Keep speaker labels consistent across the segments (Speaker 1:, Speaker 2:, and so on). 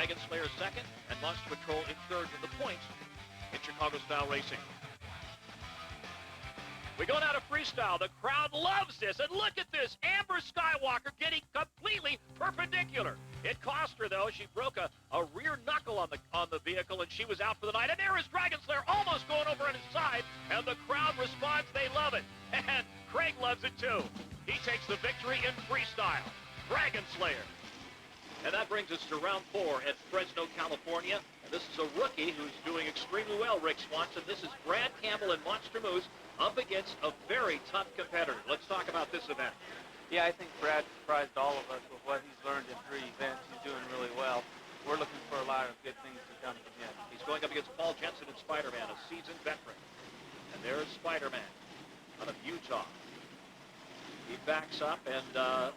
Speaker 1: Dragon Slayer second, and Monster Patrol in third with the points in Chicago Style Racing. We go now to Freestyle. The crowd loves this, and look at this. Amber Skywalker getting completely perpendicular. It cost her, though. She broke a rear knuckle on the vehicle, and she was out for the night. And there is Dragon Slayer almost going over on his side, and the crowd responds. They love it. And Craig loves it, too. He takes the victory in Freestyle. Dragon Slayer. And that brings us to round 4 at Fresno, California. And this is a rookie who's doing extremely well, Rick Swanson. This is Brad Campbell and Monster Moose up against a very tough competitor. Let's talk about this event.
Speaker 2: Yeah, I think Brad surprised all of us with what he's learned in 3 events. He's doing really well. We're looking for a lot of good things to come from him.
Speaker 1: He's going up against Paul Jensen and Spider-Man, a seasoned veteran. And there's Spider-Man out of Utah. He backs up, and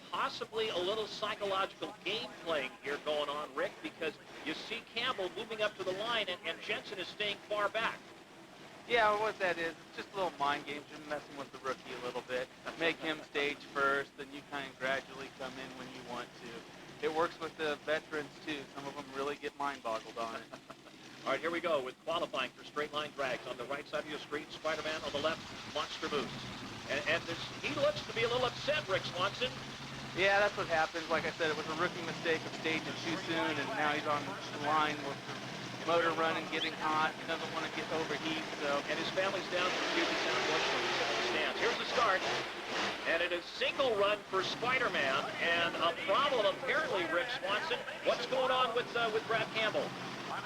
Speaker 1: possibly a little psychological game playing here going on, Rick, because you see Campbell moving up to the line, and Jensen is staying far back.
Speaker 2: Yeah, what that is, it's just a little mind games. You're messing with the rookie a little bit. Make him stage first, then you kind of gradually come in when you want to. It works with the veterans, too. Some of them really get mind-boggled on it.
Speaker 1: All right, here we go with qualifying for straight line drags. On the right side of your screen, Spider-Man. On the left, Monster Moose. And he looks to be a little upset, Rick Swanson.
Speaker 2: Yeah, that's what happens. Like I said, it was a rookie mistake of staging too soon, and now he's on the line with the motor running, getting hot. He doesn't want to get overheat, so.
Speaker 1: And his family's down from Puget Sound, Washington. He's in the stands. Here's the start. And it is single run for Spider-Man, and a problem apparently, Rick Swanson. What's going on with Brad Campbell?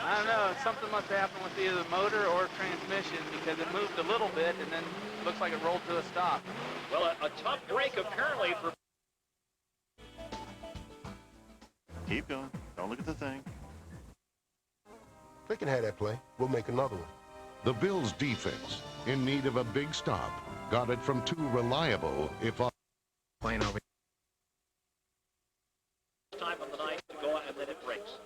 Speaker 2: I don't know. Something must have happened with either the motor or transmission, because it moved a little bit, and then looks like it rolled to a stop.
Speaker 1: Well, a tough break apparently for.
Speaker 3: Keep going. Don't look at the thing.
Speaker 4: They can have that play. We'll make another one.
Speaker 5: The Bills' defense, in need of a big stop, got it from 2 reliable, if
Speaker 4: Playing over.
Speaker 1: Time of the night to go out, and then it breaks.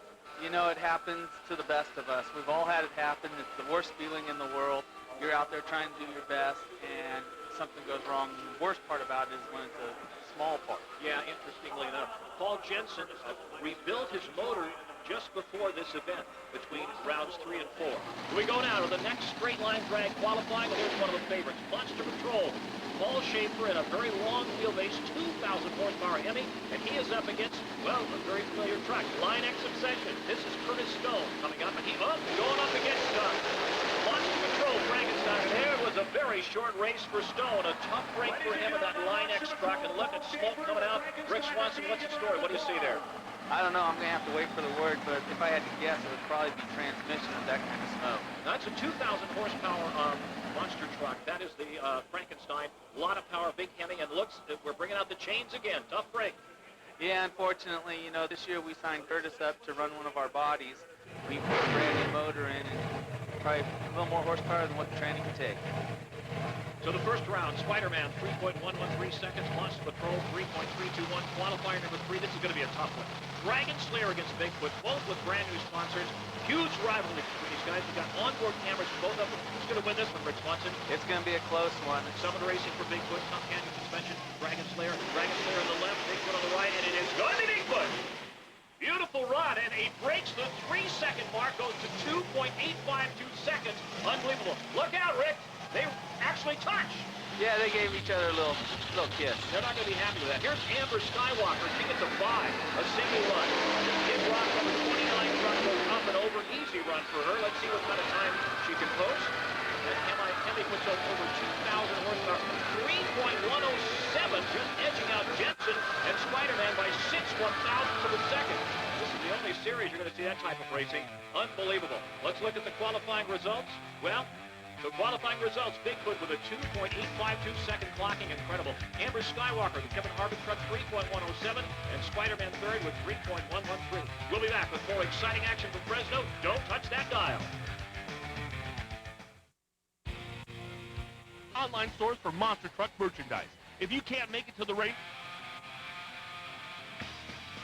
Speaker 2: You know, it happens to the best of us. We've all had it happen. It's the worst feeling in the world. You're out there trying to do your best, and something goes wrong. The worst part about it is when it's a small part.
Speaker 1: Yeah, interestingly enough, Paul Jensen rebuilt his motor just before this event, between rounds 3 and 4. We go now to the next straight line drag qualifying, and here's one of the favorites, Monster Patrol. Paul Schaefer in a very long wheelbase, 2,000 horsepower Hemi, and he is up against, well, a very familiar truck, Line X Obsession. This is Curtis Stone coming up, and going up against Monster Patrol, Frankenstein. And there was a very short race for Stone, a tough break for him in that Line X truck, and look at smoke coming out. Rick Swanson, what's the story? What do you see there?
Speaker 2: I don't know. I'm going to have to wait for the word, but if I had to guess, it would probably be transmission with that kind of smoke.
Speaker 1: That's a 2,000 horsepower monster truck. That is the Frankenstein. A lot of power, big Hemi, and looks, we're bringing out the chains again. Tough break.
Speaker 2: Yeah, unfortunately, you know, this year we signed Curtis up to run one of our bodies. We put a brand new motor in and probably a little more horsepower than what the training can take.
Speaker 1: So the first round, Spider-Man, 3.113 seconds. Monster Patrol, 3.321. Qualifier number 3. This is going to be a tough one. Dragon Slayer against Bigfoot, both with brand new sponsors. Huge rivalry between these guys. We've got onboard cameras for both of them. Who's going to win this one, Rick Swanson?
Speaker 2: It's going to be a close one.
Speaker 1: Summit Racing for Bigfoot, Top Canyon suspension. Dragon Slayer on the left, Bigfoot on the right, and it is going to be Bigfoot. Beautiful run, and he breaks the 3-second mark, goes to 2.852 seconds. Unbelievable. Look out, Rick. They actually touch.
Speaker 2: Yeah, they gave each other a little kiss.
Speaker 1: They're not going to be happy with that. Here's Amber Skywalker. She gets a 5, a single run. Kid Rock number 29 truck goes up and over. Easy run for her. Let's see what kind of time she can post. And Hemi puts up over 2,000 horsepower. 3.107, just edging out Jensen and Spider-Man by 6 1,000ths of a second. This is the only series you're going to see that type of racing. Unbelievable. Let's look at the qualifying results. Well, the qualifying results, Bigfoot with a 2.852 second clocking, incredible. Amber Skywalker, the Kevin Harvick truck, 3.107, and Spider-Man third with 3.113. We'll be back with more exciting action from Fresno. Don't touch that dial.
Speaker 6: Online source for monster truck merchandise. If you can't make it to the race...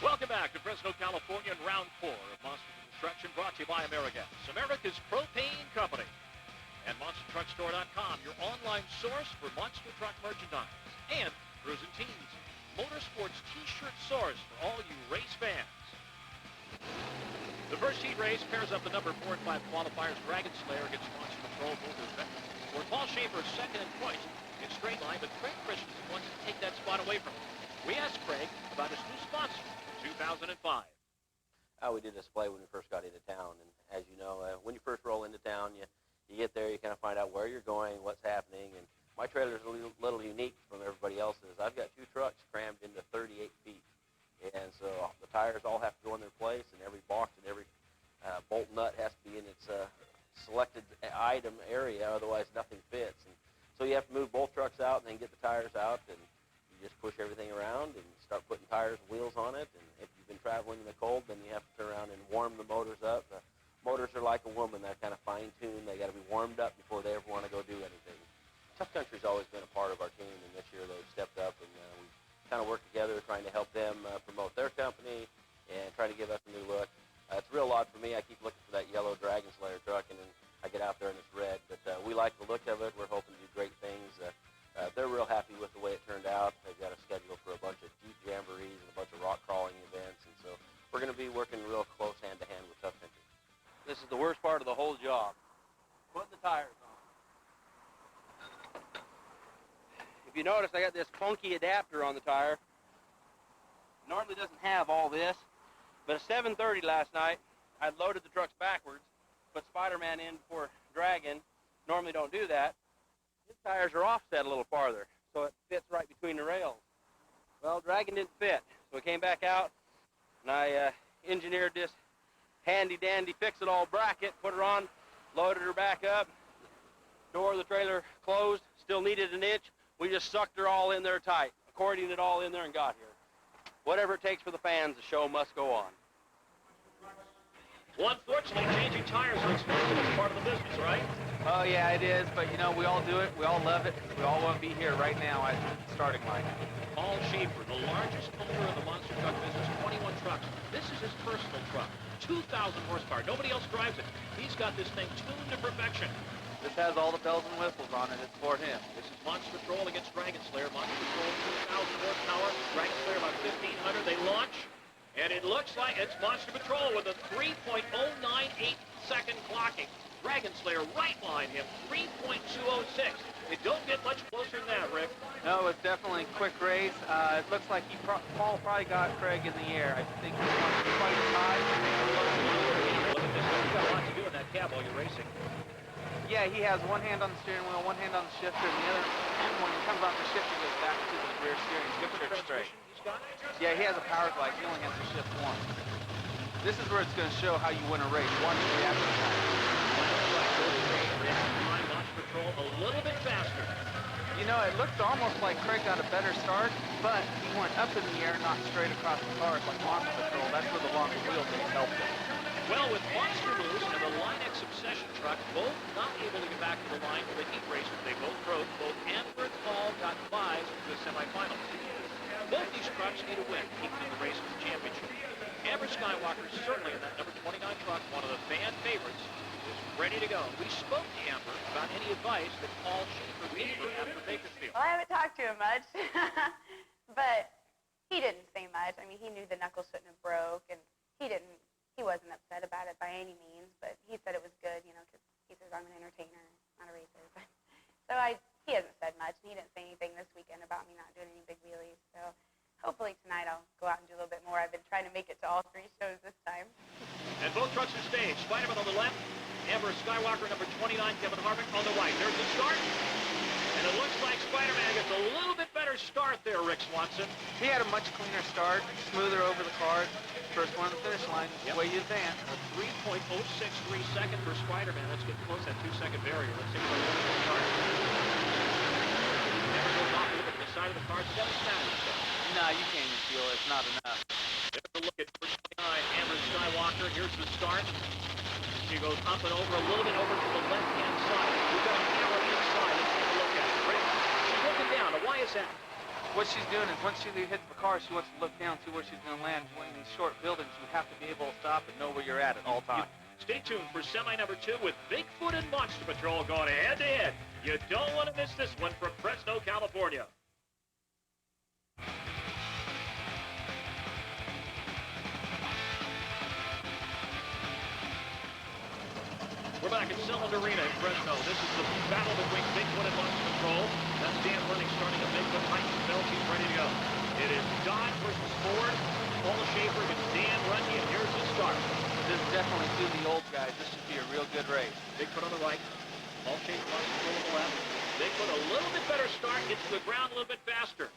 Speaker 1: Welcome back to Fresno, California, in round 4 of Monster Construction, brought to you by AmeriGas, America's propane company. And MonsterTruckStore.com, your online source for monster truck merchandise. And Cruisin' Tees, motorsports t-shirt source for all you race fans. The first heat race pairs up the number 4 and 5 qualifiers. Dragon Slayer against Monster Patrol. Both are veterans. Where Paul Schaefer is second in points in straight line, but Craig Christensen wants to take that spot away from him. We asked Craig about his new sponsor in 2005.
Speaker 7: We did a display when we first got into town, and as you know, when you first roll into town, you get there, you kind of find out where you're going, what's happening, and my trailer is a little unique from everybody else's. I've got 2 trucks crammed into 38 feet, and so the tires all have to go in their place, and every box and every bolt nut has to be in its selected item area, otherwise nothing fits. And so you have to move both trucks out and then get the tires out, and you just push everything around and start putting tires and wheels on it. And if you've been traveling in the cold, then you have to turn around and warm the motors up. The motors are like a woman. They're kind of fine-tuned. They got to be warmed up before they ever want to go do anything. Tough Country's always been a part of our team, and this year they've stepped up, and we kind of work together trying to help them promote their company and try to give us a new look. It's real odd for me. I keep looking for that yellow Dragon Slayer truck, and then I get out there and it's red. But we like the look of it. We're hoping to do great things. They're real happy with the way it turned out. They've got a schedule for a bunch of Jeep jamborees and a bunch of rock crawling events, and so we're going to be working real close hand-to-hand with Tough Country. This is the worst part of the whole job, putting the tires on. If you notice, I got this funky adapter on the tire. It normally doesn't have all this, but at 7:30 last night, I loaded the trucks backwards, put Spider-Man in before Dragon. Normally don't do that. His tires are offset a little farther, so it fits right between the rails. Well, Dragon didn't fit, so we came back out, and I engineered this handy-dandy fix-it-all bracket, put her on, loaded her back up. Door of the trailer closed, still needed an inch. We just sucked her all in there tight, accordioned it all in there and got here. Whatever it takes for the fans, the show must go on.
Speaker 1: Well, unfortunately, changing tires are expensive. It's part of the business, right?
Speaker 2: Oh, yeah, it is, but, you know, we all do it. We all love it. We all want to be here right now at the starting line.
Speaker 1: Paul Schaefer, the largest owner of the monster truck business, 21 trucks. This is his personal truck, 2,000 horsepower. Nobody else drives it. He's got this thing tuned to perfection.
Speaker 2: This has all the bells and whistles on it. It's for him.
Speaker 1: This is Monster Patrol against Dragon Slayer. Monster Patrol, 2,000 horsepower. Dragon Slayer, about 1,500. They launch, and it looks like it's Monster Patrol with a 3.098 second clocking. Dragon Slayer right behind him, 3.206. It don't get much closer than that, Rick.
Speaker 2: No, it's definitely a quick race. It looks like Paul probably got Craig in the air. I think he wants to fight his high.
Speaker 1: Look at this. You've got a lot to do in that cab while you're racing.
Speaker 2: Yeah, he has one hand on the steering wheel, one hand on the shifter, and the other hand, when he comes off the shifter, goes back to the rear steering, shifter straight.
Speaker 1: He's got it.
Speaker 2: Yeah, he has a power glide. He only has to shift once. This is where it's going to show how you win a race. One reaction time.
Speaker 1: Monster Patrol a little bit faster.
Speaker 2: You know, it looks almost like Craig got a better start, but he went up in the air, not straight across the cars like Monster Patrol. That's where the longer wheelbase helped him.
Speaker 1: Well, with Monster Moose and the Line X Obsession truck both not able to get back to the line for the heat race, they both broke. Both Amber and Paul got buys to the semifinals. Both these trucks need a win to keep them in the race for the championship. Amber Skywalker is certainly in that number 29 truck, one of the fan favorites, is ready to go. We spoke to Amber about any advice that Paul Schaefer gave her after Bakersfield.
Speaker 8: Well, I haven't talked to him much, but he didn't say much. I mean, he knew the knuckles shouldn't have broke, and he wasn't upset about it by any means, but he said it was good, you know, because he says I'm an entertainer, not a racer. So he hasn't said much, and he didn't say anything this weekend about me not doing any big wheelies. So hopefully tonight I'll go out and do a little bit more. I've been trying to make it to all 3 shows this time.
Speaker 1: And both trucks are staged. Spider-Man on the left, Amber Skywalker, number 29, Kevin Harvick on the right. There's the start, and it looks like Spider-Man gets a little bit better start there, Rick Swanson.
Speaker 2: He had a much cleaner start, smoother over the cars. First one on the finish line,
Speaker 1: Yep.
Speaker 2: way you advance.
Speaker 1: A 3.063 second for Spider-Man. Let's get close to that 2-second barrier. Let's see what the start. Never goes off a little bit to the side of the car. It's got a status.
Speaker 2: Nah, you can't even feel it. It's not enough.
Speaker 1: There's a look at number 29, Amber Skywalker. Here's the start. She goes up and over, a little bit over to the left-hand side. We've got a camera inside. Let's take a look at it. Rick, she's looking down. Now, why is that?
Speaker 2: What she's doing is once she hits the car, she wants to look down, see where she's going to land. When in these short buildings, you have to be able to stop and know where you're at all times.
Speaker 1: Stay tuned for semi number 2 with Bigfoot and Monster Patrol going head-to-head. You don't want to miss this one from Fresno, California. back at Selland Arena in Fresno. This is the battle between Bigfoot and Monster Patrol. That's Dan running, starting at Bigfoot, Mike belt. He's ready to go. It is Dodd versus Ford, Paul Schaefer against Dan Runty, and here's the start.
Speaker 2: This is definitely to the old guys. This should be a real good race.
Speaker 1: Bigfoot on the right, Paul Schaefer on the left. Bigfoot a little bit better start, gets to the ground a little bit faster.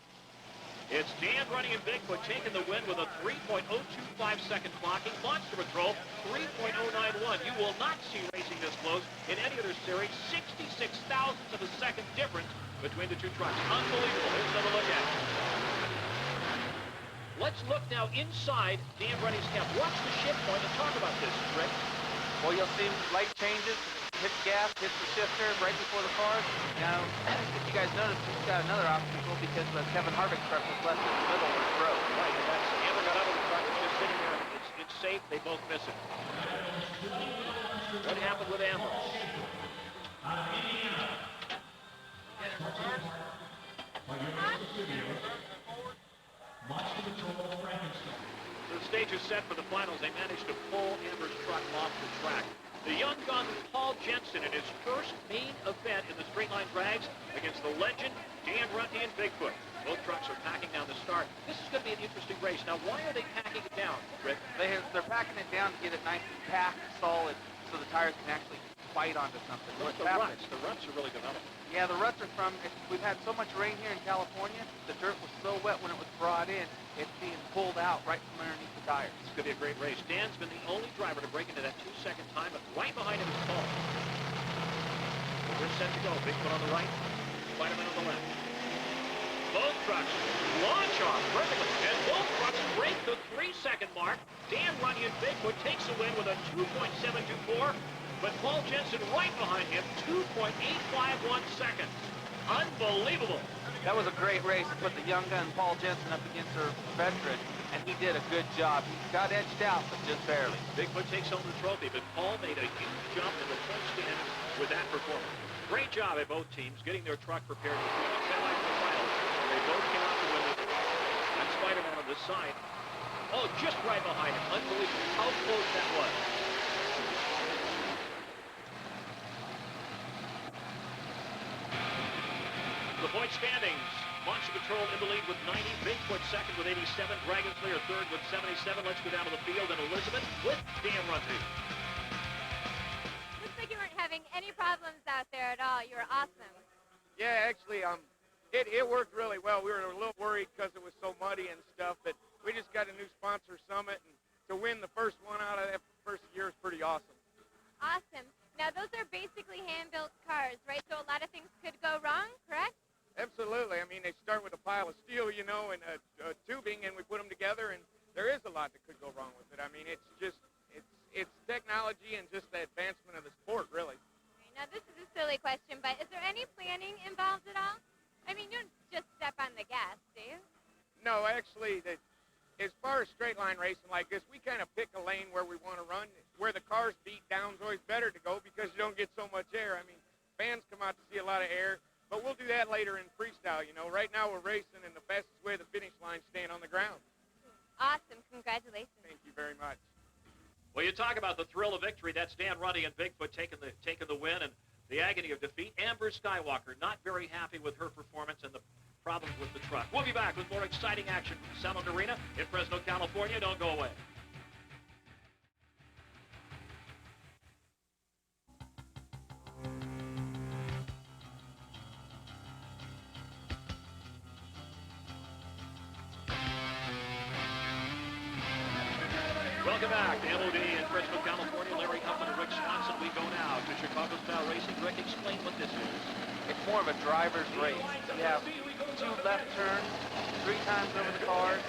Speaker 1: It's Dan Runty and Bigfoot taking the win with a 3.025-second clocking. Monster Patrol, 3.091. You will not see racing this close in any other series. 66 thousandths of a second difference between the two trucks. Unbelievable. Here's another look at it. Let's look now inside Dan Runty's cab. Watch the shift point and talk about this, Rick.
Speaker 2: Well, you'll see light changes. Hits gas, hits the shifter right before the cars. Now, if you guys notice, he's got another obstacle because Kevin Harvick's truck was left in the middle where it broke.
Speaker 1: Right, and that's Amber got out of the truck. It's just sitting there. It's safe. They both miss it. What happened with Amber? So the stage is set for the finals. They managed to pull Amber's truck off the track. The young gun, Paul Jensen, in his first main event in the straight line drags against the legend, Dan Runty and Bigfoot. Both trucks are packing down the start. This is going to be an interesting race. Now, why are they packing it down, Rick?
Speaker 2: They're packing it down to get it nice and packed, solid, so the tires can actually bite onto something.
Speaker 1: Look at the ruts. The ruts are really developed.
Speaker 2: Yeah, the ruts are from, we've had so much rain here in California, the dirt was so wet when it was brought in, it's being pulled out right from underneath the tires.
Speaker 1: It's going to be a great race. Dan's been the only driver to break into that 2-second time, but right behind him is Paul. We're set to go. Bigfoot on the right, Spider-Man on the left. Both trucks launch off perfectly, and both trucks break the 3-second mark. Dan Runty and Bigfoot takes the win with a 2.724, but Paul Jensen right behind him, 2.851 seconds. Unbelievable.
Speaker 2: That was a great race to put the young gun Paul Jensen up against her veteran, and he did a good job. He got edged out, but just barely.
Speaker 1: Bigfoot takes home the trophy, but Paul made a huge jump in the point standings with that performance. Great job at both teams getting their truck prepared for the semifinals. They both came out to win it. And Spider-Man on the side. Oh, just right behind him. Unbelievable how close that was. The point standings. Monster Patrol in the lead with 90. Bigfoot second with 87. Dragon Slayer third with 77. Let's go down to the field. And Elizabeth with Dan Runty.
Speaker 9: Looks like you weren't having any problems out there at all. You were awesome.
Speaker 10: Yeah, actually, it worked really well. We were a little worried because it was so muddy and stuff, but we just got a new sponsor, Summit, and to win the first one out of that first year is pretty awesome.
Speaker 9: Awesome. Now, those are basically hand-built cars, right? So a lot of things could go wrong, correct?
Speaker 10: Absolutely. I mean, they start with a pile of steel, you know, and tubing, and we put them together, and there is a lot that could go wrong with it. I mean, it's just, it's technology and just the advancement of the sport, really.
Speaker 9: Okay, now, this is a silly question, but is there any planning involved at all? I mean, you don't just step on the gas, do you?
Speaker 10: No, actually, as far as straight line racing like this, we kind of pick a lane where we want to run. Where the cars beat down is always better to go because you don't get so much air. I mean, fans come out to see a lot of air. But we'll do that later in freestyle, you know. Right now we're racing, and the fastest way to the finish line is staying on the ground.
Speaker 9: Awesome. Congratulations.
Speaker 10: Thank you very much.
Speaker 1: Well, you talk about the thrill of victory. That's Dan Runty and Bigfoot taking the win, and the agony of defeat. Amber Skywalker not very happy with her performance and the problems with the truck. We'll be back with more exciting action from Selland Arena in Fresno, California. Don't go away. Welcome back to MOD in Fresno, California. Larry Huffman and Rick Swanson. We go now to Chicago Style Racing. Rick, explain what this is.
Speaker 2: It's more of a driver's race. You have 2 left turns, 3 times over the cars.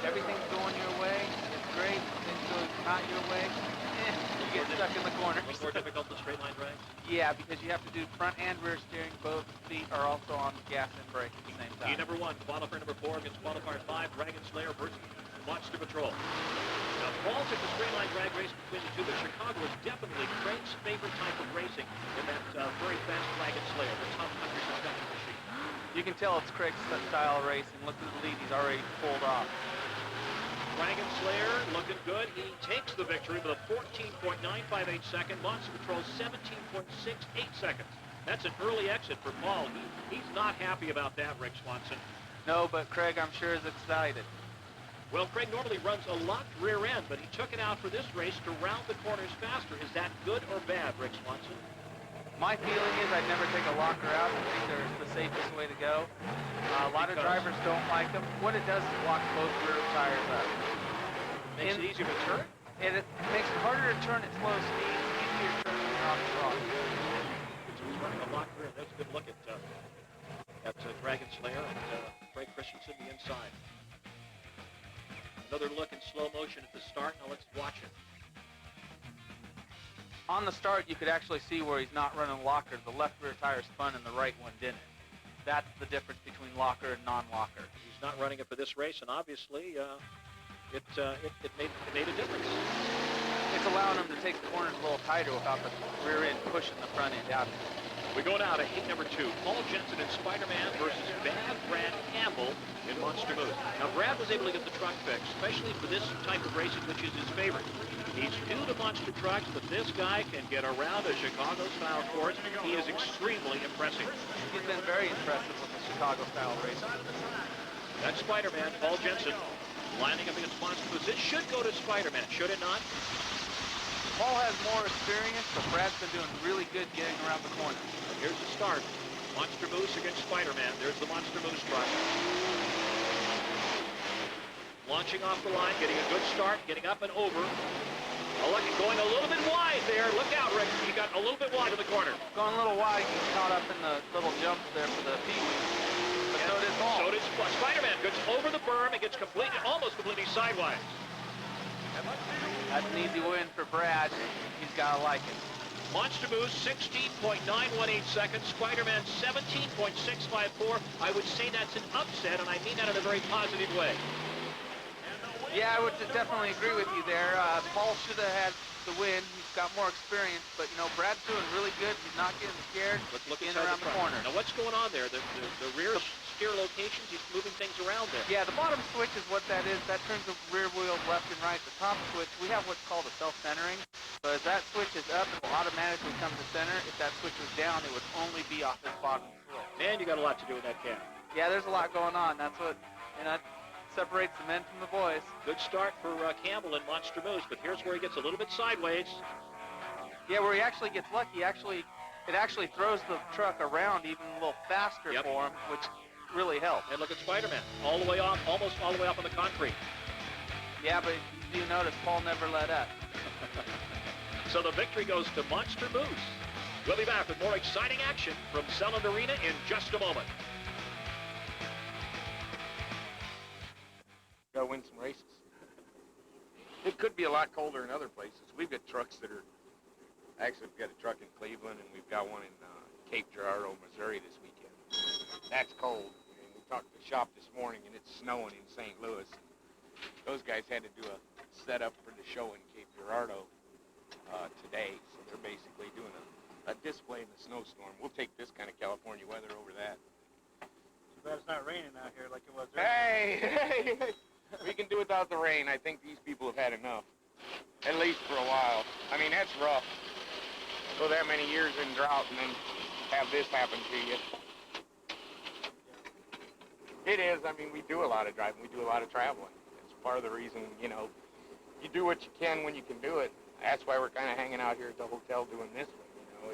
Speaker 2: Everything's going your way. It's great. Things go not your way. You get stuck in the corner.
Speaker 1: A little more difficult than straight line drag?
Speaker 2: Yeah, because you have to do front and rear steering. Both feet are also on gas and brake at the same time.
Speaker 1: Heat number 1, qualifier number 4 against qualifier 5, Dragon Slayer versus Monster Patrol. Now, Paul took the straight line drag race between the two, but Chicago is definitely Craig's favorite type of racing in that very fast Dragon Slayer, the tough country suspension machine.
Speaker 2: You can tell it's Craig's style of racing. Look at the lead he's already pulled off.
Speaker 1: Frankenslayer looking good. He takes the victory with a 14.958 second. Monster Patrol 17.68 seconds. That's an early exit for Paul. He's not happy about that, Rick Swanson.
Speaker 2: No, but Craig, I'm sure, is excited.
Speaker 1: Well, Craig normally runs a locked rear end, but he took it out for this race to round the corners faster. Is that good or bad, Rick Swanson?
Speaker 2: My feeling is I'd never take a locker out. I think they're the safest way to go. A lot of drivers don't like them. What it does is lock both rear tires up.
Speaker 1: Makes it easier to turn?
Speaker 2: And it makes it harder to turn at slow speed, easier to turn when you're off the road.
Speaker 1: So he's running a locked rear end. That's a good look at Dragon Slayer and Craig Christensen the inside. Another look in slow motion at the start. Now let's watch it.
Speaker 2: On the start, you could actually see where he's not running locker. The left rear tire spun and the right one didn't. That's the difference between locker and non-locker.
Speaker 1: He's not running it for this race, and obviously it made a difference.
Speaker 2: It's allowing him to take the corners a little tighter without the rear end pushing the front end out.
Speaker 1: We go now to heat number 2. Paul Jensen and Spider-Man versus Bad Brad Campbell in Monster Moose. Now, Brad was able to get the truck fixed, especially for this type of racing, which is his favorite. He's new to monster trucks, but this guy can get around a Chicago-style course. He is extremely impressive.
Speaker 2: He's been very impressive with the Chicago-style racing.
Speaker 1: That's Spider-Man, Paul Jensen, lining up against Monster Moose. This should go to Spider-Man, should it not?
Speaker 2: Paul has more experience, but Brad's been doing really good getting around the corner.
Speaker 1: Here's the start. Monster Moose against Spider-Man. There's the Monster Moose truck. Launching off the line, getting a good start, getting up and over. Oh, look, going a little bit wide there. Look out, Rick. He got a little bit wide in the corner.
Speaker 2: Going a little wide, he gets caught up in the little jumps there for the Pee-wee. But so did Paul.
Speaker 1: So did Spider-Man. Gets over the berm. It gets almost completely sidewise.
Speaker 2: That's an easy win for Brad. He's got to like it.
Speaker 1: Monster Moose, 16.918 seconds. Spider-Man, 17.654. I would say that's an upset, and I mean that in a very positive way.
Speaker 2: Yeah, I would definitely agree with you there. Paul should have had the win. He's got more experience, but, you know, Brad's doing really good. He's not getting scared.
Speaker 1: Look
Speaker 2: in around the corner.
Speaker 1: Now, what's going on there? The rear steer locations, he's moving things around there.
Speaker 2: Yeah, the bottom switch is what that is. That turns the rear wheels left and right. The top switch, we have what's called a self-centering. So as that switch is up, it will automatically come to center. If that switch was down, it would only be off this bottom switch.
Speaker 1: Man, you got a lot to do in that cab.
Speaker 2: Yeah, there's a lot going on. That's what, you know, separates the men from the boys.
Speaker 1: Good start for Campbell and Monster Moose, but here's where he gets a little bit sideways.
Speaker 2: Yeah, where he actually gets lucky. It actually throws the truck around even a little faster for him, which really helps.
Speaker 1: And look at Spider-Man, all the way off, almost all the way up on the concrete.
Speaker 2: Yeah, but you notice Paul never let up.
Speaker 1: So the victory goes to Monster Moose. We'll be back with more exciting action from Selland Arena in just a moment.
Speaker 10: Gotta win some races. It could be a lot colder in other places. We've got trucks that are, actually we've got a truck in Cleveland and we've got one in Cape Girardeau, Missouri this weekend. That's cold. And we talked to the shop this morning and it's snowing in St. Louis. Those guys had to do a setup for the show in Cape Girardeau today. So they're basically doing a display in the snowstorm. We'll take this kind of California weather over that.
Speaker 2: Too bad it's not raining out here like it was
Speaker 10: earlier. Hey! We can do without the rain. I think these people have had enough, at least for a while. I mean, that's rough. Go that many years in drought and then have this happen to you. It is. I mean, we do a lot of driving. We do a lot of traveling. It's part of the reason, you know, you do what you can when you can do it. That's why we're kind of hanging out here at the hotel doing this one. You know,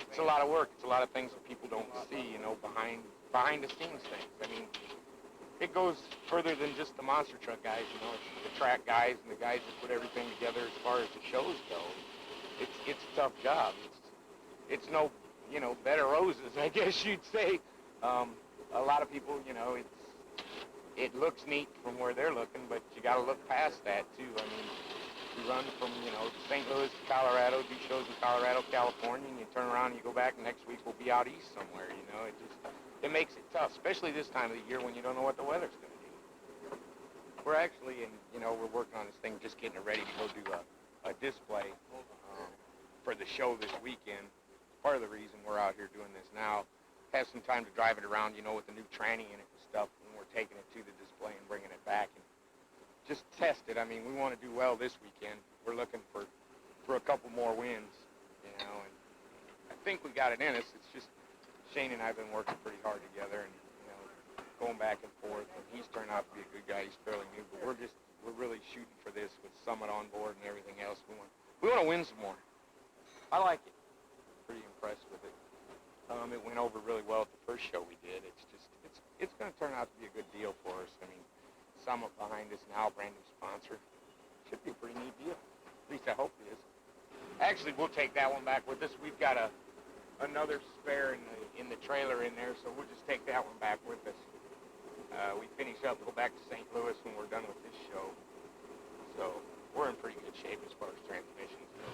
Speaker 10: it's a lot of work. It's a lot of things that people don't see, you know, behind the scenes things. I mean, it goes further than just the monster truck guys, you know. It's the track guys and the guys that put everything together as far as the shows go. It's a tough job. It's no, you know, bed of roses, I guess you'd say. A lot of people, you know, it looks neat from where they're looking, but you got to look past that too. I mean, you run from, you know, St. Louis to Colorado, do shows in Colorado, California, and you turn around and you go back, and next week we'll be out east somewhere. You know, it makes it tough, especially this time of the year when you don't know what the weather's going to do. We're actually, you know, we're working on this thing, just getting it ready to go do a display for the show this weekend. Part of the reason we're out here doing this now. Have some time to drive it around, you know, with the new tranny in it and stuff, and we're taking it to the display and bringing it back. And just test it. I mean, we want to do well this weekend. We're looking for a couple more wins, you know, and I think we got it in us. It's just Shane and I have been working pretty hard together and, you know, going back and forth, and he's turned out to be a good guy. He's fairly new, but we're really shooting for this with Summit on board and everything else. We want to win some more. I like it. Pretty impressed with it. It went over really well at the first show we did. It's going to turn out to be a good deal for us. I mean, Summit behind us now, brand new sponsor. Should be a pretty neat deal. At least I hope it is. Actually, we'll take that one back with us. We've got another spare in the trailer in there, so we'll just take that one back with us. We finish up, go back to St. Louis when we're done with this show. So we're in pretty good shape as far as transmissions go.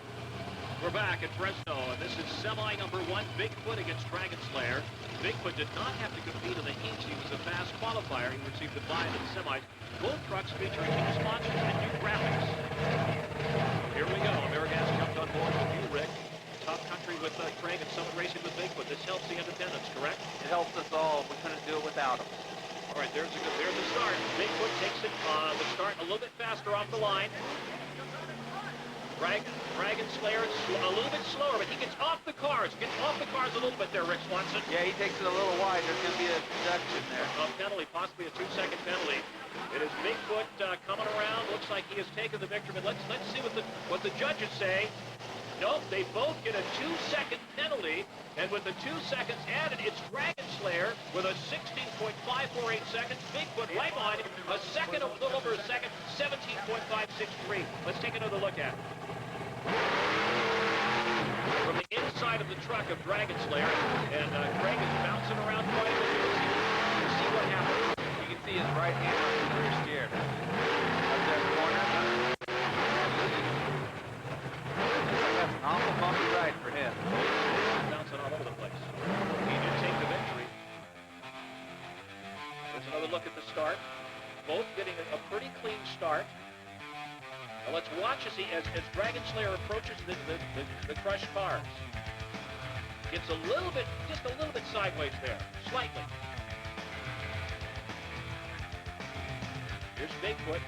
Speaker 1: We're back at Fresno, and this is semi number 1, Bigfoot against Dragon Slayer. Bigfoot did not have to compete in the heats. He was a fast qualifier. He received the bye in the semis. Both trucks featuring new sponsors and new graphics. Here we go. Amerigas jumped on board with you, Rick. Top country with Craig and Summit Racing with Bigfoot. This helps the independents, correct?
Speaker 2: It helps us all. We couldn't do it without them.
Speaker 1: All right, there's the start. Bigfoot takes it, the start a little bit faster off the line. Dragon Slayer a little bit slower, but he gets off the cars. Gets off the cars a little bit there, Rick Swanson.
Speaker 2: Yeah, he takes it a little wide. There's going to be a deduction there.
Speaker 1: A penalty, possibly a 2-second penalty. It is Bigfoot coming around. Looks like he has taken the victory, but let's see what the judges say. Nope, they both get a 2-second penalty, and with the 2 seconds added, it's Dragon Slayer with a 16.548 seconds. Bigfoot right on him, a second, a little over a second, 17.563. Let's take another look at it. From the inside of the truck of Dragon Slayer, and Craig is bouncing around quite a bit here. Let's see what happens.
Speaker 2: You can see his right hand on the rear steer. Up there in the corner. That's an awful bumpy ride for him.
Speaker 1: Bouncing all over the place. He did take the victory. There's another look at the start. Both getting a pretty clean start. Now let's watch as Dragon Slayer approaches the crushed cars. Gets a little bit, just a little bit sideways there, slightly. Here's Bigfoot.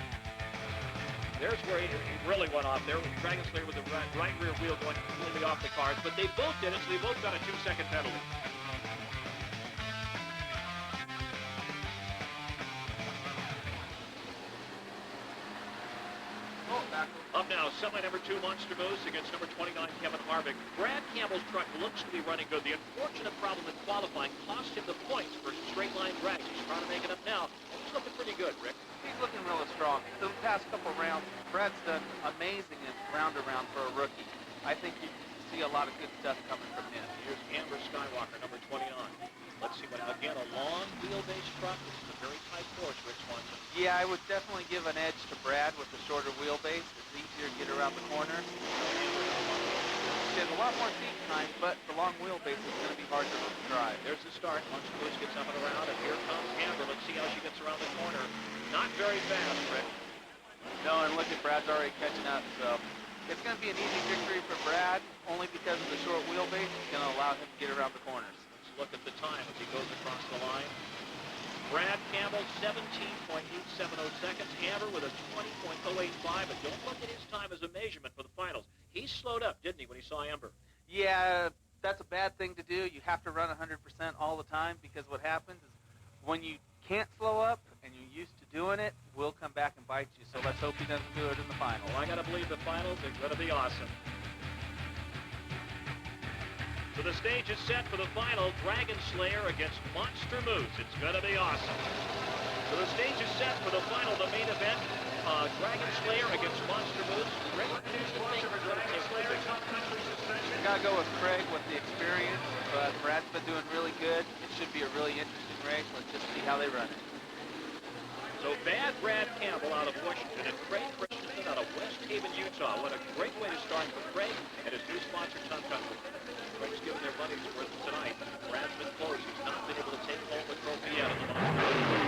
Speaker 1: There's where he really went off there. Dragon Slayer with the right rear wheel going completely off the cars, but they both did it, so they both got a 2-second penalty. Up now, semi number 2, Monster Moose against number 29, Kevin Harvick. Brad Campbell's truck looks to be running good. The unfortunate problem in qualifying cost him the points for straight line drags. He's trying to make it up now. He's looking pretty good, Rick.
Speaker 2: He's looking really strong. The past couple rounds, Brad's done amazing in round-around for a rookie. I think you can see a lot of good stuff coming from him.
Speaker 1: Here's Amber Skywalker, number 29. Let's see what, again, a long wheelbase truck. This is a very tight course, Rick Swanson.
Speaker 2: Yeah, I would definitely give an edge to Brad with the shorter wheelbase. It's easier to get around the corner. She has a lot more seat time, but the long wheelbase is going to be hard to drive.
Speaker 1: There's the start. Once Moose gets up and around, and here comes Amber. Let's see how she gets around the corner. Not very fast, Rick.
Speaker 2: No, and look at Brad's already catching up, so it's going to be an easy victory for Brad, only because of the short wheelbase. It's going to allow him to get around the corners.
Speaker 1: Look at the time as he goes across the line. Brad Campbell, 17.870 seconds. Amber with a 20.085, but don't look at his time as a measurement for the finals. He slowed up, didn't he, when he saw Amber?
Speaker 2: Yeah, that's a bad thing to do. You have to run 100% all the time, because what happens is when you can't slow up and you're used to doing it, we'll come back and bite you. So let's hope he doesn't do it in the final.
Speaker 1: Well, I got to believe the finals are going to be awesome. So the stage is set for the final, Dragon Slayer against Monster Moose. It's going to be awesome. So the stage is set for the final, the main event, Dragon Slayer against Monster Moose. Rick,
Speaker 2: got to go with Craig with the experience, but Brad's been doing really good. It should be a really interesting race. Let's just see how they run it.
Speaker 1: So bad Brad Campbell out of Washington and Craig Christensen out of West Haven, Utah. What a great way to start for Craig and his new sponsor, Sun Country. Craig's giving their money's worth tonight. Brad's been close. He's not been able to take home the trophy yet in the Monster.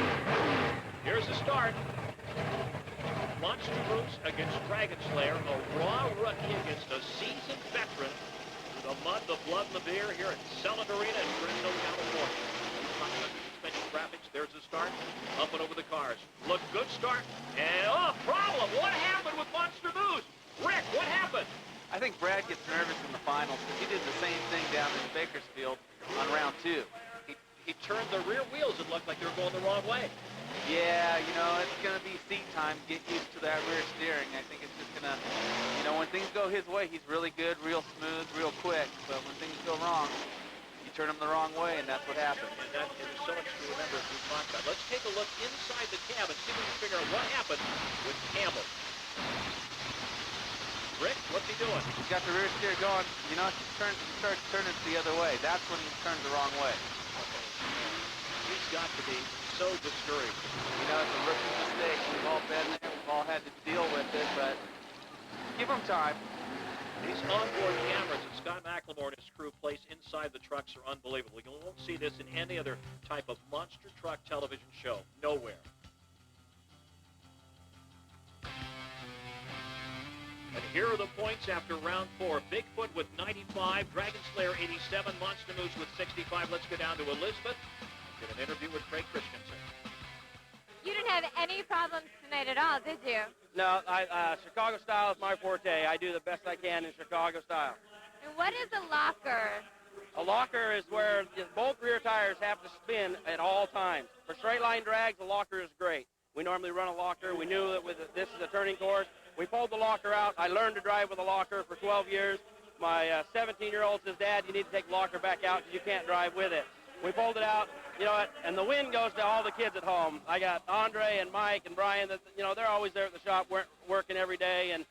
Speaker 1: Here's the start. Monster Moose against Dragon Slayer. A raw rookie against a seasoned veteran. The mud, the blood, and the beer here at Selland Arena in Fresno, California. traffic. There's the start. Up and over the cars. Look, good start. And, oh, problem. What happened with Monster Moose? Rick, what happened?
Speaker 2: I think Brad gets nervous in the finals because he did the same thing down in Bakersfield on round 2.
Speaker 1: He turned the rear wheels. It looked like they were going the wrong way.
Speaker 2: Yeah, you know, it's going to be seat time. Get used to that rear steering. I think it's just going to, you know, when things go his way, he's really good, real smooth, real quick. But when things go wrong, you turn him the wrong way, and that's what happens.
Speaker 1: And there's so much to remember as we talked about. Let's take a look inside the cab and see if we can figure out what happened with Campbell. Rick, what's he doing?
Speaker 2: He's got the rear steer going. You know, he starts turning it the other way. That's when he turns the wrong way.
Speaker 1: Okay. He's got to be so discouraged.
Speaker 2: You know, it's a rookie mistake. We've all been there. We've all had to deal with it, but give him time.
Speaker 1: These onboard cameras that Scott McLemore and his crew place inside the trucks are unbelievable. You won't see this in any other type of monster truck television show. Nowhere. And here are the points after round 4. Bigfoot with 95, Dragon Slayer 87, Monster Moose with 65. Let's go down to Elizabeth. Get an interview with Craig Christensen.
Speaker 9: You didn't have any problems tonight at all, did you?
Speaker 11: No, Chicago style is my forte. I do the best I can in Chicago style.
Speaker 9: And what is a locker?
Speaker 11: A locker is where both rear tires have to spin at all times. For straight line drags, a locker is great. We normally run a locker. We knew that this is a turning course. We pulled the locker out. I learned to drive with a locker for 12 years. My 17-year-old says, Dad, you need to take the locker back out because you can't drive with it. We pulled it out, you know what, and the win goes to all the kids at home. I got Andre and Mike and Brian, that, you know, they're always there at the shop working every day, and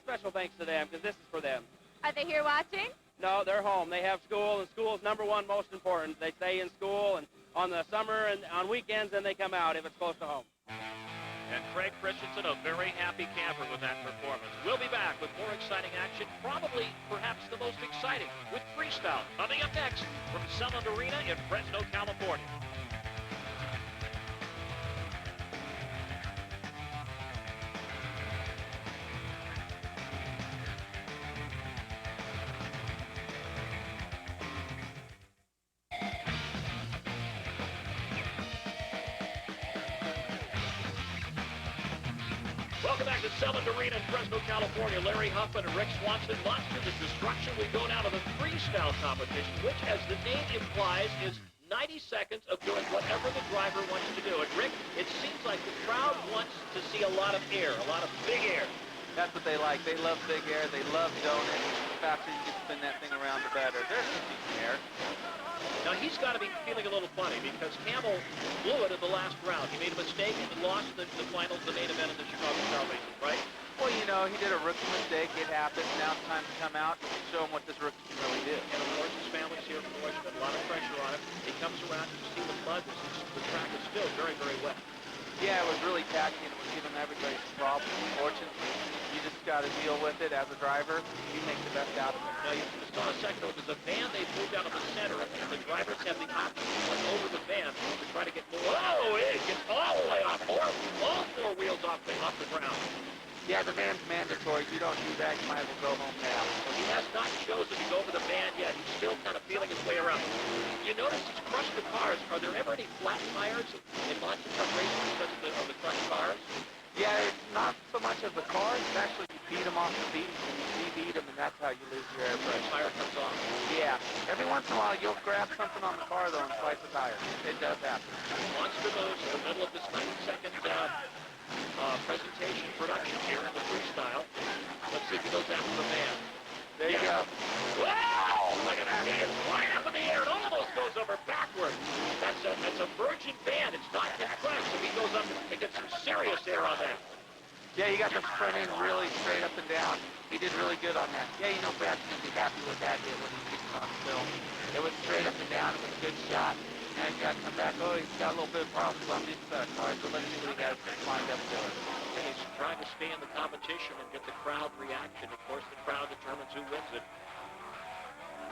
Speaker 11: special thanks to them because this is for them.
Speaker 9: Are they here watching?
Speaker 11: No, they're home. They have school, and school is number one most important. They stay in school, and on the summer and on weekends, then they come out if it's close to home.
Speaker 1: And Craig Christensen, a very happy camper with that performance. We'll be back with more exciting action, probably, perhaps the most exciting, with Freestyle. Coming up next from Sunland Arena in Fresno, California. Welcome back to Sunland Arena in Fresno, California. Larry Huffman and Rick Swanson. Monsters of Destruction. We go now to the freestyle competition, which, as the name implies, is 90 seconds of doing whatever the driver wants to do. And Rick, it seems like the crowd wants to see a lot of air, a lot of big air.
Speaker 2: That's what they like. They love big air. They love donuts. The faster you can spin that thing around, the better. There's some decent air.
Speaker 1: Now, he's got to be feeling a little funny because Campbell blew it in the last round. He made a mistake and lost the finals, the main event of the Chicago Salvation, right?
Speaker 2: Well, you know, he did a rookie mistake. It happened. Now it's time to come out and show him what this rookie can really do.
Speaker 1: And, of course, his family's here from Washington. A lot of pressure on him. He comes around, you see the mud. The track is still very, very wet.
Speaker 2: Yeah, it was really tacky and it was giving everybody some problems. Unfortunately, you just got to deal with it as a driver. You make the best out of it.
Speaker 1: Now, you saw a second ago, there's a van they moved out of the center, and the drivers have the option to run over the van to try to get more. Whoa, it gets all the way off. All four wheels off the ground.
Speaker 2: Yeah, the van's mandatory. If you don't do that, you might as well go home now.
Speaker 1: Well, he has not chosen to go over the van yet. He's still kind of feeling his way around. You notice he's crushed the cars. Are there ever any flat tires in monster truck racing because of the crushed cars?
Speaker 2: Yeah, it's not so much of the cars. It's actually you beat them off the beat, and you beat them, and that's how you lose your air pressure.
Speaker 1: The tire comes off.
Speaker 2: Yeah. Every once in a while, you'll grab something on the car, though, and slice the tire. It does happen.
Speaker 1: Monster moves in the middle of this 90-second presentation production here in the freestyle. Let's see if he goes after the van.
Speaker 2: There you go.
Speaker 1: Wow! Look at that. It's flying up in the air. It almost goes over backwards. That's a virgin van. It's not compressed. So he goes up and gets some serious air on that.
Speaker 2: Yeah, you got the front end really straight up and down. He did really good on that. Yeah, you know Brad's going to be happy with that hit when he gets it on film. It was straight up and down. It was a good shot. And he's got to come back. Oh, he's got a little bit of problems on this car, so let's see what he got lined up for.
Speaker 1: And he's trying to stay in the competition and get the crowd reaction. Of course, the crowd determines who wins it.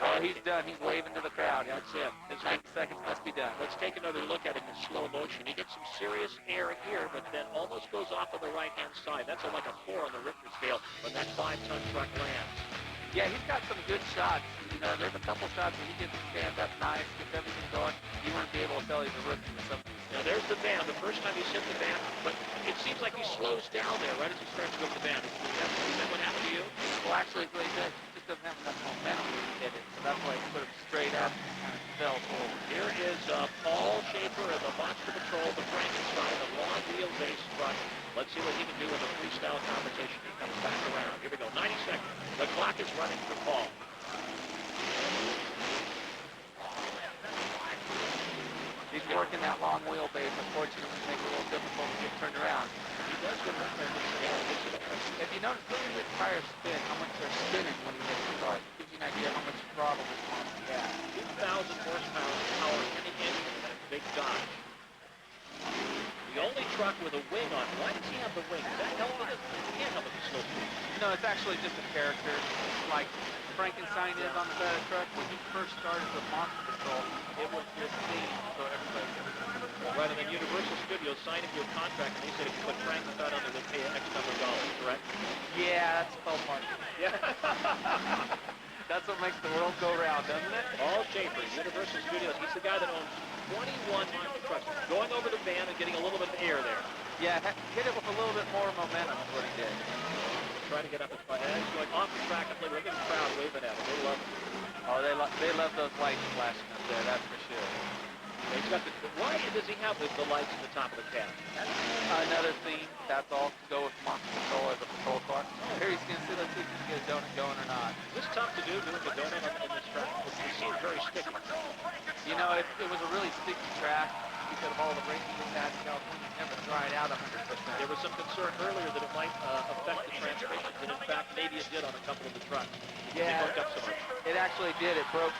Speaker 2: Oh, he's done. He's waving to the crowd.
Speaker 1: That's it.
Speaker 2: His 90 seconds must be done.
Speaker 1: Let's take another look at it in slow motion. He gets some serious air here, but then almost goes off on the right-hand side. That's like a 4 on the Richter scale when that 5-ton truck lands.
Speaker 2: Yeah, he's got some good shots. You know, there's a couple shots where he gets his stand up nice, gets everything going. You wouldn't be able to tell he's a rookie with something.
Speaker 1: Now there's the band. The first time he's hit the band, but it seems like he slows down there right as he starts to go to the band. Is that what happened to you?
Speaker 2: Well, actually, what he does, he just doesn't have enough momentum when he hit it. So that's why he put him straight up and kind of fell forward.
Speaker 1: Here is Paul Schaefer and the Monster Patrol, the Frankenstein, the long wheelbase truck. Let's see what he can do in the freestyle competition. He comes back around. Here we go, 90 seconds. The clock is running for Paul.
Speaker 2: He's working that long wheelbase. Unfortunately, it makes it a little difficult to get turned around.
Speaker 1: He does get the
Speaker 2: If you notice, look at the tires spin, how much they're spinning when he hits the car. It gives you an idea how much throttle this monster has.
Speaker 1: 2,000 horsepower power in the engine in that big Dodge. The only truck with a wing on. Why does he have the wing? Does that help with it? He can't help with the slow speed.
Speaker 2: No, it's actually just a character. Like Frankenstein is on the side of the truck. When he first started with Monster Patrol, it was his theme, so everybody
Speaker 1: Right, and then Universal Studios signed him to a contract, and they said if you put Frankenstein on there, they'd pay X number of dollars, correct?
Speaker 2: Yeah, that's called marketing.
Speaker 1: Yeah.
Speaker 2: That's what makes the world go round, doesn't it?
Speaker 1: Paul Schaefer, Universal Studios. He's the guy that owns 21 monster trucks. Going over the van and getting a little bit of air there.
Speaker 2: Yeah, hit it with a little bit more momentum is what he did.
Speaker 1: Trying to get up his butt. And he's going off the track and look at the crowd waving at him. They love him.
Speaker 2: Oh, they love those lights flashing up there, that's for sure.
Speaker 1: He's got the, why does he have the lights at the top of the cab?
Speaker 2: Another theme, that's all to go with Monster Patrol as a patrol car. Here he's going to see, let's see if he can get a donut going or not.
Speaker 1: Is this tough to do, doing the donut in this track? It seems very sticky.
Speaker 2: You know, it was a really sticky track because of all the racing we've had in California. It never dried out 100%.
Speaker 1: There was some concern earlier that it might affect the transmissions, and in fact, maybe it did on a couple of the trucks.
Speaker 2: Yeah,
Speaker 1: They up so much.
Speaker 2: It actually did. It broke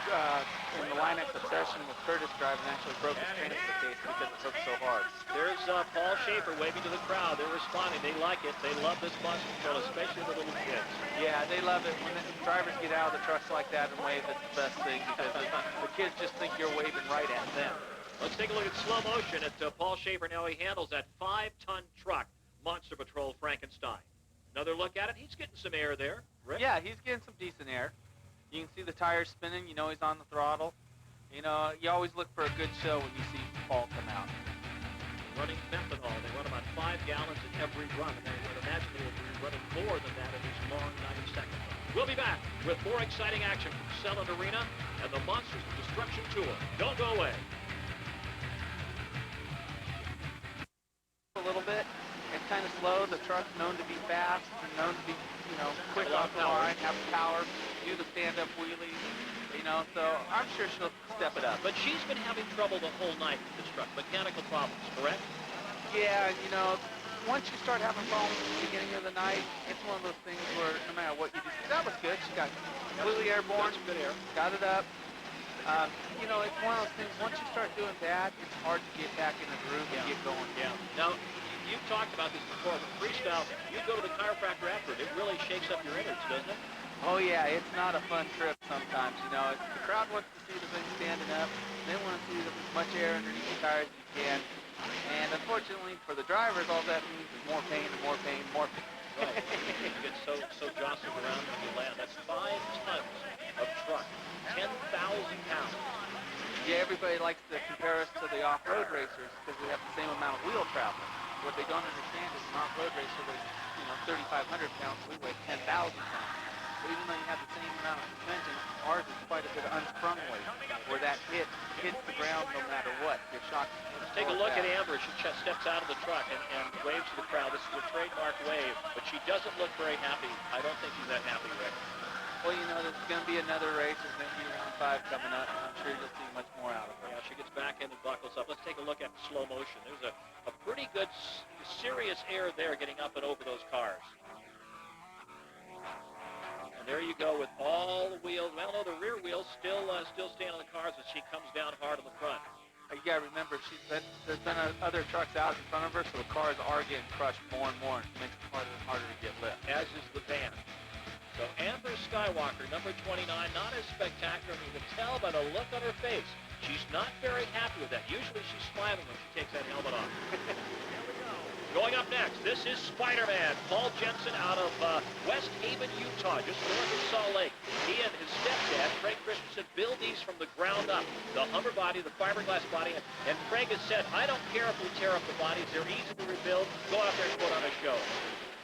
Speaker 2: in the Linux obsession with Curtis driving, actually broke his transfer case because it hooked so hard.
Speaker 1: There's Paul Schaefer waving to the crowd. They're responding. They like it. They love this Monster Patrol, especially the little kids.
Speaker 2: Yeah, they love it. When the drivers get out of the trucks like that and wave, it's the best thing because the kids just think you're waving right at them.
Speaker 1: Let's take a look at slow motion at Paul Schaefer. Now he handles that 5-ton truck, Monster Patrol Frankenstein. Another look at it. He's getting some air there. Rick?
Speaker 2: Yeah, he's getting some decent air. You can see the tires spinning. You know he's on the throttle. You know, you always look for a good show when you see Paul come out.
Speaker 1: Running methanol. They run about 5 gallons in every run, and I would imagine they would be running more than that in these long 90-second runs. We'll be back with more exciting action from Selland Arena and the Monsters of Destruction Tour. Don't go away.
Speaker 2: A little bit. It's kind of slow. The truck's known to be fast and known to be, you know, quick off the line, have power, do the stand-up wheelies, you know, so I'm sure she'll step it up.
Speaker 1: But she's been having trouble the whole night with this truck. Mechanical problems, correct?
Speaker 2: Yeah, you know, once you start having problems at the beginning of the night, it's one of those things where no matter what you do, that was good. She got completely airborne,
Speaker 1: good air,
Speaker 2: got it up. You know, it's one of those things, once you start doing bad, it's hard to get back in the groove and get going.
Speaker 1: Yeah. Now, you've talked about this before, but freestyle, you go to the chiropractor after it. It really shakes up your innards, doesn't it?
Speaker 2: Oh, yeah, it's not a fun trip sometimes, you know. The crowd wants to see the thing standing up. They want to see as much air underneath the tires as you can. And unfortunately, for the drivers, all that means is more pain, more pain, more pain.
Speaker 1: Right. You get so jostled around when you land. That's 5 tons of truck, 10,000 pounds.
Speaker 2: Yeah, everybody likes to compare us to the off-road racers because we have the same amount of wheel travel. What they don't understand is an off-road racer weighs, you know, 3,500 pounds. We weigh 10,000 pounds. But even though you have the same amount of suspension, ours is quite a bit of unsprung weight, where that hits the ground no matter what. Your shock.
Speaker 1: Let's take a look at Amber. She steps out of the truck and waves to the crowd. This is a trademark wave, but she doesn't look very happy. I don't think she's that happy, Rick.
Speaker 2: Well, you know, there's going to be another race. There's going to be round 5 coming up. I'm sure you'll see much more out of her.
Speaker 1: Yeah, she gets back in and buckles up. Let's take a look at slow motion. There's a pretty good, serious air there getting up and over those cars. And there you go with all the wheels. Well, no, the rear wheels still staying on the cars as she comes down hard on the front.
Speaker 2: You got to remember, there's been other trucks out in front of her, so the cars are getting crushed more and more, and it makes it harder and harder to get lift.
Speaker 1: As is the van. So Amber Skywalker, number 29, not as spectacular. You can tell by the look on her face. She's not very happy with that. Usually she's smiling when she takes that helmet off. Going up next, this is Spider-Man, Paul Jensen out of West Haven, Utah, just north of Salt Lake. He and his stepdad, Craig Christensen, build these from the ground up. The Hummer body, the fiberglass body, and Craig has said, I don't care if we tear up the bodies, they're easy to rebuild. Go out there and put on a show.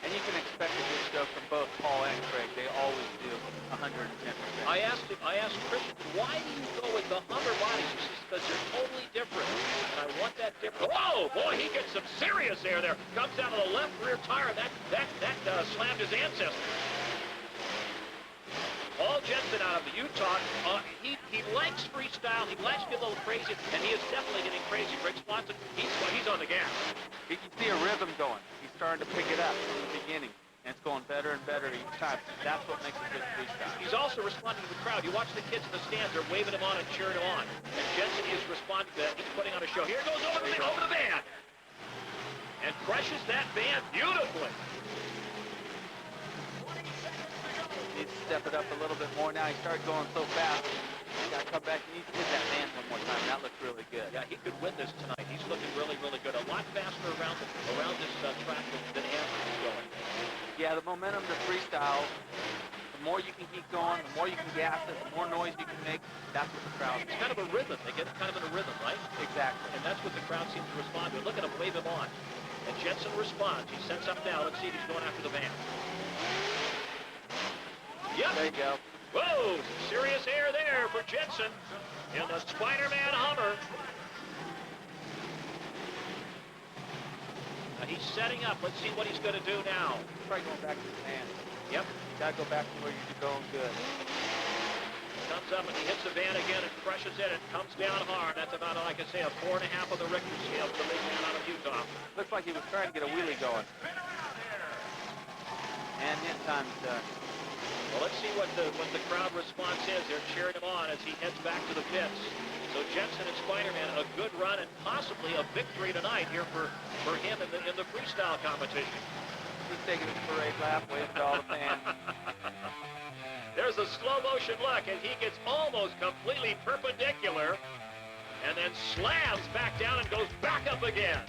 Speaker 2: And you can expect a good show from both Paul and Craig. They always do 110%.
Speaker 1: I asked Christian, why do you go with the Hummer bodies? He says, because they're totally different. And I want that different. Whoa, boy, he gets some serious air there. Comes down to the left rear tire. That slammed his ancestors. Paul Jensen out of Utah, he likes freestyle, he likes to get a little crazy, and he is definitely getting crazy. Rick Swanson, he's on the gas.
Speaker 2: You can see a rhythm going. He's starting to pick it up from the beginning, and it's going better and better each time. That's what makes it good freestyle.
Speaker 1: He's also responding to the crowd. You watch the kids in the stands, they're waving him on and cheering him on. And Jensen is responding to that. He's putting on a show. Here goes over the van. And crushes that van beautifully.
Speaker 2: Needs to step it up a little bit more now. He started going so fast. He's got to come back. He needs to hit that man one more time. That looks really good.
Speaker 1: Yeah, he could win this tonight. He's looking really, really good. A lot faster around this track than Amber is going.
Speaker 2: Yeah, the momentum to freestyle, the more you can keep going, the more you can gas it, the more noise you can make, that's what the crowd
Speaker 1: It's kind of a rhythm. They get kind of in a rhythm, right?
Speaker 2: Exactly.
Speaker 1: And that's what the crowd seems to respond to. Look at him wave him on. And Jensen responds. He sets up now. Let's see if he's going after the van. Yep.
Speaker 2: There you go.
Speaker 1: Whoa, serious air there for Jensen in the Spider-Man Hummer. Now he's setting up. Let's see what he's going to do now.
Speaker 2: Probably going back to the van.
Speaker 1: Yep.
Speaker 2: Got to go back to where you're going good.
Speaker 1: Comes up and he hits the van again and crushes it. It comes down hard. That's about, like I say, a 4.5 on the Richter scale for the big man out of Utah.
Speaker 2: Looks like he was trying to get a wheelie going. And his time's done.
Speaker 1: Well, let's see what the crowd response is. They're cheering him on as he heads back to the pits. So Jensen and Spider-Man, a good run and possibly a victory tonight here for him in the freestyle competition.
Speaker 2: He's taking his parade lap, waving to all the fans.
Speaker 1: There's a slow motion look, and he gets almost completely perpendicular and then slams back down and goes back up again.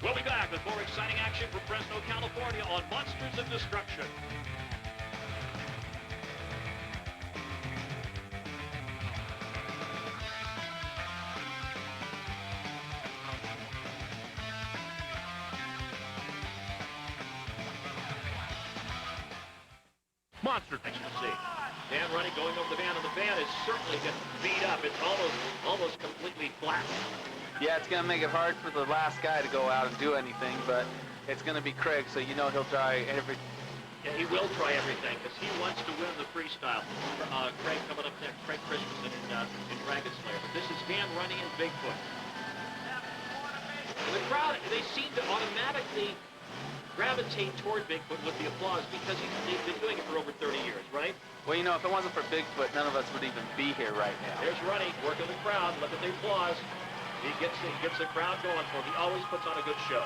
Speaker 1: We'll be back with more exciting action from Fresno, California on Monsters of Destruction.
Speaker 6: Monster.
Speaker 1: Next to see. Dan running, going over the van, and the van is certainly getting beat up. It's almost completely flat.
Speaker 2: Yeah, it's going to make it hard for the last guy to go out and do anything, but it's going to be Craig, so you know he'll try everything.
Speaker 1: Yeah, he will try everything because he wants to win the freestyle. Craig coming up next, Craig Christensen in Dragon Slayer. But this is Dan running in Bigfoot. And the crowd, they seem to automatically gravitate toward Bigfoot with the applause because they've been doing it for over 30 years, right?
Speaker 2: Well, you know, if it wasn't for Bigfoot, none of us would even be here right now.
Speaker 1: There's Runny, working the crowd. Look at the applause. He gets the crowd going for him. He always puts on a good show.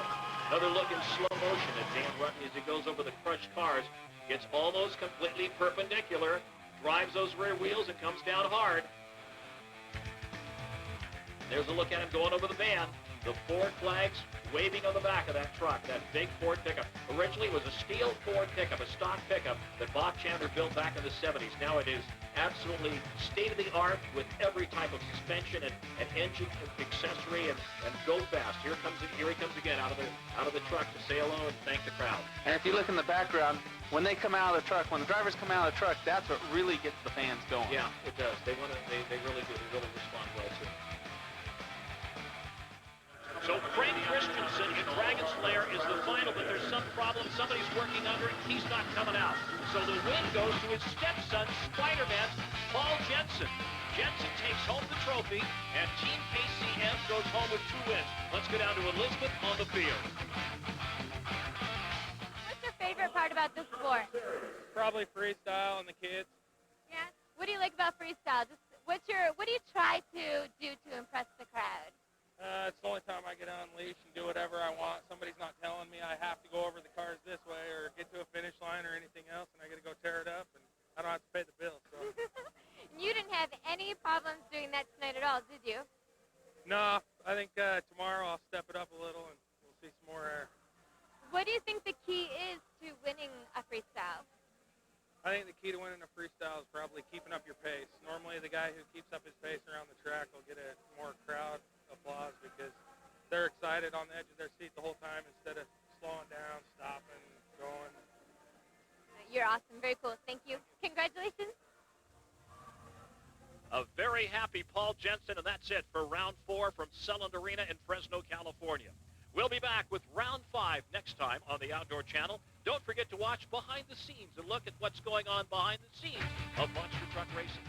Speaker 1: Another look in slow motion at Dan Rutten as he goes over the crushed cars. Gets almost completely perpendicular. Drives those rear wheels and comes down hard. There's a look at him going over the van. The Ford flags waving on the back of that truck, that big Ford pickup. Originally it was a steel Ford pickup, a stock pickup that Bob Chandler built back in the 70s. Now it is absolutely state-of-the-art with every type of suspension and engine accessory and go fast. Here he comes again out of the truck to say hello and thank the crowd.
Speaker 2: And if you look in the background, when they come out of the truck, when the drivers come out of the truck, that's what really gets the fans going.
Speaker 1: Yeah, it does. They really do. They really respond well to it. So Frank Christensen in Dragon Slayer is the final, but there's some problem. Somebody's working under it. He's not coming out. So the win goes to his stepson, Spider-Man, Paul Jensen. Jensen takes home the trophy, and Team KCM goes home with 2 wins. Let's go down to Elizabeth on the field.
Speaker 9: What's your favorite part about this sport?
Speaker 11: Probably freestyle and the kids.
Speaker 9: Yeah. What do you like about freestyle? Just what do you try to do to impress the crowd?
Speaker 11: It's the only time I get on leash and do whatever I want. Somebody's not telling me I have to go over the cars this way or get to a finish line or anything else, and I got to go tear it up, and I don't have to pay the bill. So
Speaker 9: You didn't have any problems doing that tonight at all, did you?
Speaker 2: No, I think tomorrow I'll step it up a little and we'll see some more air.
Speaker 9: What do you think the key is to winning a freestyle?
Speaker 2: I think the key to winning a freestyle is probably keeping up your pace. Normally the guy who keeps up his pace around the track will get a more crowd applause because they're excited on the edge of their seat the whole time instead of slowing down, stopping, going.
Speaker 9: You're awesome. Very cool. Thank you. Congratulations.
Speaker 1: A very happy Paul Jensen, and that's it for round 4 from Selland Arena in Fresno, California. We'll be back with round 5 next time on the Outdoor Channel. Don't forget to watch behind the scenes and look at what's going on behind the scenes of monster truck racing.